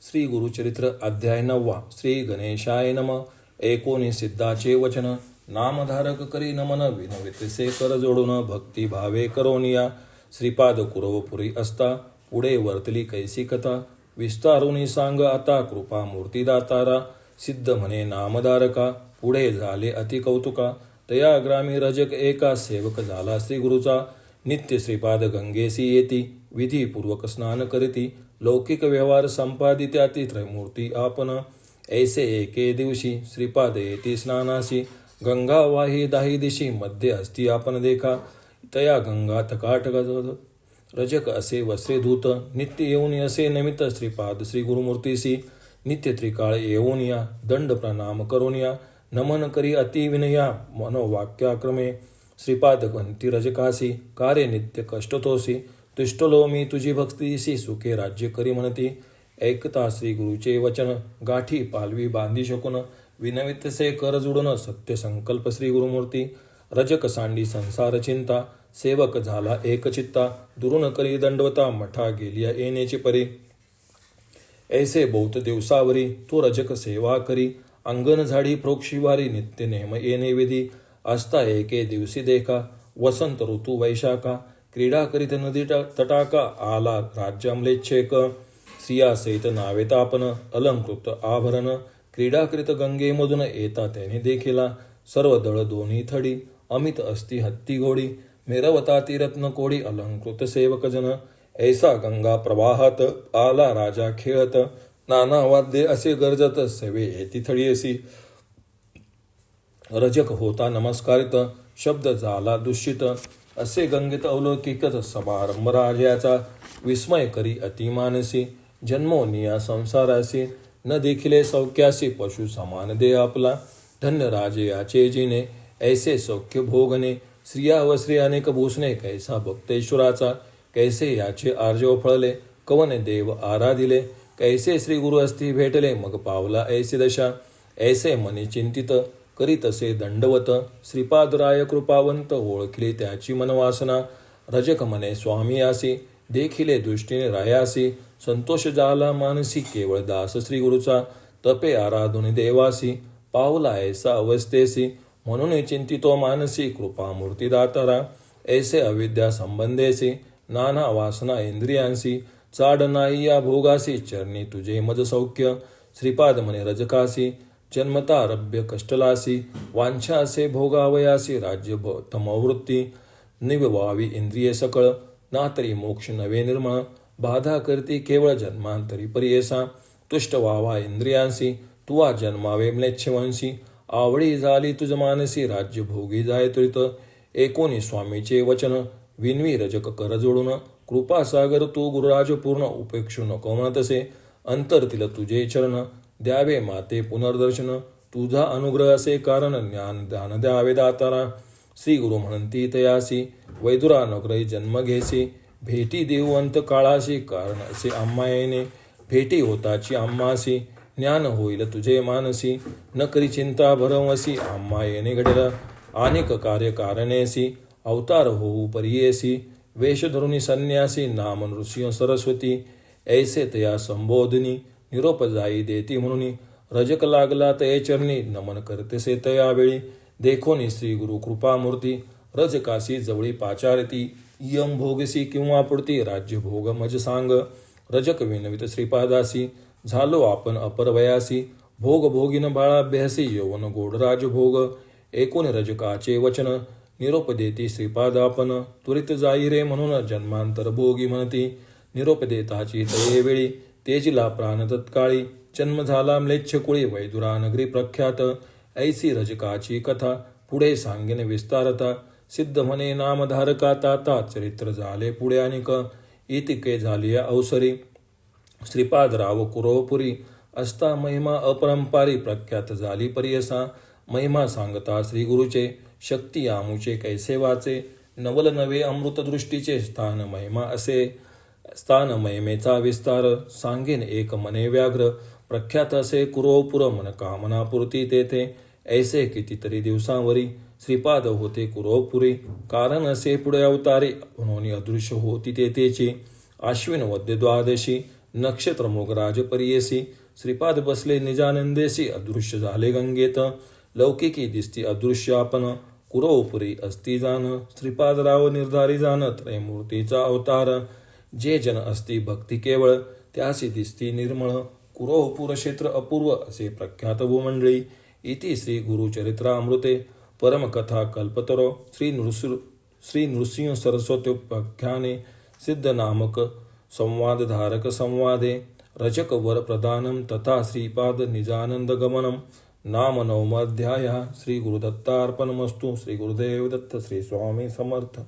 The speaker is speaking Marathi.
श्री गुरुचरित्र अध्याय 9 श्री गणेशाय नम. 19 सिद्धाचे वचन. नामधारक करी नमन विनवितसे कर जोडून भक्ती भावे करोनिया. श्रीपाद कुरवपुरी असता पुढे वर्तली कैसी कथा. विस्तारुनी सांग आता कृपा मूर्ती दातारा. सिद्ध म्हणे नामधारका पुढे झाले अति कौतुका. तया ग्रामी रजक एका सेवक झाला श्री गुरुचा. नित्य श्रीपाद गंगेसी येती विधीपूर्वक स्नान करीती. लौकिक व्यवहार संपादित्याती त्रयमूर्ती आपण. ऐसे एके दिवशी श्रीपाद येती स्नानासी. गंगा वाही दाही दिशी मध्ये असती आपण देखा. तया गंगा टकाटक रजक असे वस्त्रे धूत. नित्य येऊन असे नमित श्रीपाद श्री गुरुमूर्तीसी. नित्य त्रिकाळ येऊन या दंड प्रणाम करून या. नमन करी अति विनया मनोवाक्याक्रमे. श्रीपाद गंती रजकासी कार्य नित्य कष्टतोसी. तुष्टलो मी तुझी भक्तीसी सुखे राज्य करी म्हणती. ऐकता श्री गुरुचे वचन गाठी पालवी बांधी शकून. विनवितसे कर जुडून सत्य संकल्प श्री गुरुमूर्ती. रजक सांडी संसार चिंता सेवक झाला एकचित्ता. दुरून करी दंडवता मठा गेलिया येण्याची परी. ऐसे बहुत दिवसावरी तो रजक सेवा करी. अंगण झाडी प्रोक्षिवारी नित्य नेम येणे विधी. असता एके दिवशी देखा वसंत ऋतू वैशाखा. क्रीडा करीत नदी तटाका आला राज्यामलेच्छेक. स्त्रिया सहित नावेत आपण अलंकृत आभरण. क्रीडा करीत गंगेमधून येता त्याने देखिला. सर्व दळ दोन्ही थडी अमित असती हत्ती घोडी. मिरवता ती रत्न कोडी अलंकृत सेवक जन. ऐसा गंगा प्रवाहात आला राजा खेळत. नाना वाद्ये असे गरजत सेवे येती थडी असी. रजक होता नमस्कारित शब्द झाला दुष्टित. असे गंगेत अवलौकिकत समारंभ राजाचा. विस्मय करी अतिमानसी जन्मोनिया संसारासी. न देखिले सौख्यासी पशु समान दे आपला. धन्य राजे याचे जिने ऐसे सौख्य भोगणे. स्त्रिया व श्री अनेक भूषणे कैसा भक्तेश्वराचा. कैसे याचे आर्जव फळले कवन देव आराधिले. कैसे श्री गुरु असती भेटले मग पावला ऐसी दशा. ऐसे मनी चिंतित करीतसे दंडवत. श्रीपादराय कृपावंत ओळखले त्याची मनवासना. रजक मने स्वामी आसी देखिले दृष्टीने रायासी. संतोष झाला मानसी केवळ दास श्री गुरुचा. तपे आराधुनी देवासी पावला ऐसा अवस्थेसी. म्हणून चिंतितो मानसी कृपामूर्ती दातारा. ऐसे अविद्या संबंधेसी नाना वासना इंद्रियांसी. चाड नाही या भोगासी चरणी तुझे मज सौख्य. श्रीपाद मने रजकासी जन्मता रभ्य कष्टलासी. वांछा असे भोगावयासी राज्य तमवृत्ती. निव्वावी इंद्रिये सकळ ना तरी मोक्ष नवे निर्मळ. बाधा करती केवळ जन्मांतरी परियेसा. तुष्ट व्हावा इंद्रियांसी तुवा जन्मावे म्लेच्छवंशी. आवडी झाली तुझ मानसी राज्य भोगी जाय त्वरित. 19 स्वामीचे वचन विनवी रजक कर जोडून. कृपासागर तू गुरुराज पूर्ण उपेक्षू नको म्हणतसे. अंतरतील तुझे चरण द्यावे माते पुनर्दर्शन. तुझा अनुग्रह असे कारण ज्ञान दान द्यावे दातारा. श्री गुरु म्हणती तयासी वैदुरानुग्रही जन्म घेसी. भेटी देऊ अंत काळाशी कारण असे आम्हा येणे. भेटी होताची आम्हासी ज्ञान होईल तुझे मानसी. न करी चिंता भरवसी आम्हा येणे घडेल. अनेक कार्य कारणेसी अवतार होऊ परियेसी. वेश धरुनी संन्यासी नाम नृसिंह सरस्वती. ऐसे तया संबोधनी निरोप जाई देती म्हणून. रजक लागला तये चरणी नमन करतेसे तयावेळी. देखोनी श्री गुरु कृपामूर्ती रजकासी जवळी पाचारती. यम भोगसी किंवा पुढती राज्य भोग मज सांग. रजक विनवित श्रीपादासी झालो आपण अपरवयासी. भोग भोगिन बाळाभ्यासी यौवन गोड राजभोग. 19 रजकाचे वचन निरोप देती श्रीपाद आपण. त्वरित जाई रे म्हणून जन्मांतर भोगी म्हणती. निरोप देताची तये वेळी तेजिला प्राण तत्काळी. जन्म झाला म्लेच्छ कुळी वैदुरानगरी प्रख्यात. ऐसी रजकाची कथा पुढे सांगेन विस्तारता. सिद्ध म्हणे नामधारका ताता चरित्र झाले पुढे अनिक. इतिके झाली अवसरी श्रीपाद राव कुरवपुरी. असता महिमा अपरंपारी प्रख्यात झाली परियसा. महिमा सांगता श्री गुरुचे शक्ती आमुचे कैसे वाचे. नवल नवे अमृत दृष्टीचे स्थान महिमा असे. स्थान महिमेचा विस्तार सांगेन एक मने व्याघ्र. प्रख्यात असे कुरवपुर मन कामनापूर्ती तेथे. ऐसे कितीतरी दिवसांवरी श्रीपाद होते कुरवपुरी. कारण असे पुढे अवतारी म्हणून अदृश्य होती तेथेची. आश्विन वद्य द्वादशी नक्षत्र मोगराज परियेसी श्रीपाद बसले निजानंदेसी अदृश्य झाले गंगेत लौकिकी दिसती अदृश्य आपण कुरोपुरी असती जाण श्रीपादराव निर्धारी जाण त्रयमूर्तीचा अवतार जे जन असती भक्ती केवळ त्यासी दिसती निर्मळ कुरोपुर क्षेत्र अपूर्व असे प्रख्यात भूमंडळी इति श्री गुरुचरित्रामृते परमकथा कल्पतरो श्री नृसिंह सरस्वत्योपाख्याने सिद्धनामक संवादधारक संवादे रचक वर प्रदानम तथा श्रीपाद निजानंद गमनम नाम नवमाध्याय श्री गुरुदत्तार्पणमस्तु श्री गुरुदेव दत्त श्री स्वामी समर्थ।